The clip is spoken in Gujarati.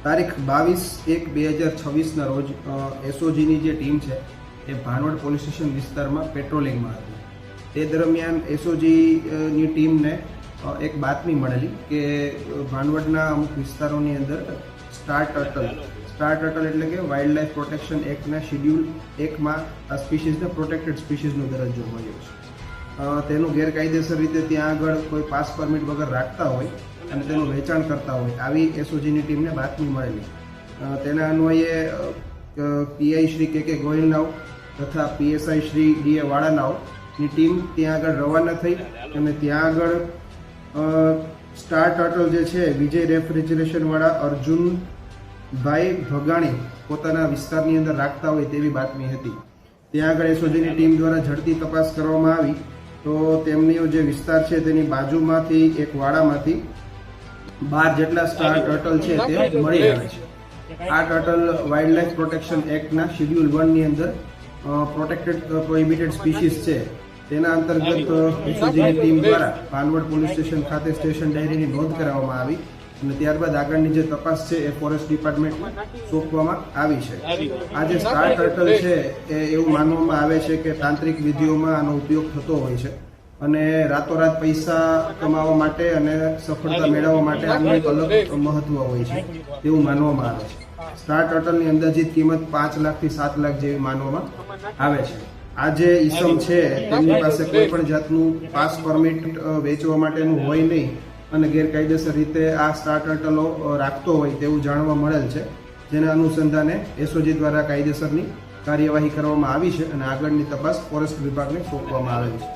તારીખ 22/1/2026ના રોજ એસઓજીની જે ટીમ છે એ ભાનવડ પોલીસ સ્ટેશન વિસ્તારમાં પેટ્રોલિંગમાં હતી. તે દરમિયાન એસઓજીની ટીમને એક બાતમી મળેલી કે ભાનવડના અમુક વિસ્તારોની અંદર સ્ટાર ટર્ટલ એટલે કે વાઇલ્ડ લાઇફ પ્રોટેક્શન એક્ટના શેડ્યુલ 1માં આ સ્પીસીઝને પ્રોટેક્ટેડ સ્પીસીઝનો દરજ્જો મળ્યો છે. તેનું ગેરકાયદેસર રીતે ત્યાં આગળ કોઈ પાસ પરમિટ વગર રાખતા હોય અને તેનું વેચાણ કરતા હોય આવી એસઓજીની ટીમને બાતમી મળેલી. તેના અન્વયે પીઆઈ શ્રી કે ગોયલનાવ તથા પીએસઆઈ શ્રી ડીએ વાળાનાવની ટીમ ત્યાં આગળ રવાના થઈ અને ત્યાં આગળ સ્ટાર ટર્ટલ જે છે વિજય રેફ્રિજરેશનવાળા અર્જુનભાઈ ભગાણી પોતાના વિસ્તારની અંદર રાખતા હોય તેવી બાતમી હતી. ત્યાં આગળ એસઓજીની ટીમ દ્વારા ઝડપી તપાસ કરવામાં આવી તો તેમની જે વિસ્તાર છે તેની બાજુમાંથી એક વાડામાંથી 12 જેટલા સ્ટાર ટર્ટલ છે તે મળી આવે છે. આ ટર્ટલ વાઇલ્ડ લાઇફ પ્રોટેક્શન એક્ટના શેડ્યુલ 1ની અંદર પ્રોટેક્ટેડ પ્રોહિબિટેડ સ્પીસીસ છે. તેના અંતર્ગત એસઓજીની ટીમ દ્વારા ભાનવડ પોલીસ સ્ટેશન ખાતે સ્ટેશન ડાયરીની નોંધ કરાવવામાં આવી અને ત્યારબાદ આગળની જે તપાસ છે એ ફોરેસ્ટ ડિપાર્ટમેન્ટમાં સોંપવામાં આવી છે. આ જે સ્ટાર ટર્ટલ છે એ એવું માનવામાં આવે છે કે તાંત્રિક વિધિઓમાં આનો ઉપયોગ થતો હોય છે અને રાતોરાત પૈસા કમાવા માટે અને સફળતા મેળવવા માટે આનું એક અલગ મહત્વ હોય છે તેવું માનવામાં આવે છે. સ્ટાર ટર્ટલની અંદાજિત કિંમત 5 લાખથી 7 લાખ જેવી માનવામાં આવે છે. આ જે ઈસમ છે તેમની પાસે કોઈ પણ જાતનું પાસ પરમિટ વેચવા માટેનું હોય નહીં અને ગેરકાયદેસર રીતે આ સ્ટાર ટર્ટલો રાખતો હોય તેવું જાણવા મળેલ છે, જેના અનુસંધાને એસઓજી દ્વારા કાયદેસરની કાર્યવાહી કરવામાં આવી છે અને આગળની તપાસ ફોરેસ્ટ વિભાગને સોંપવામાં આવેલ છે.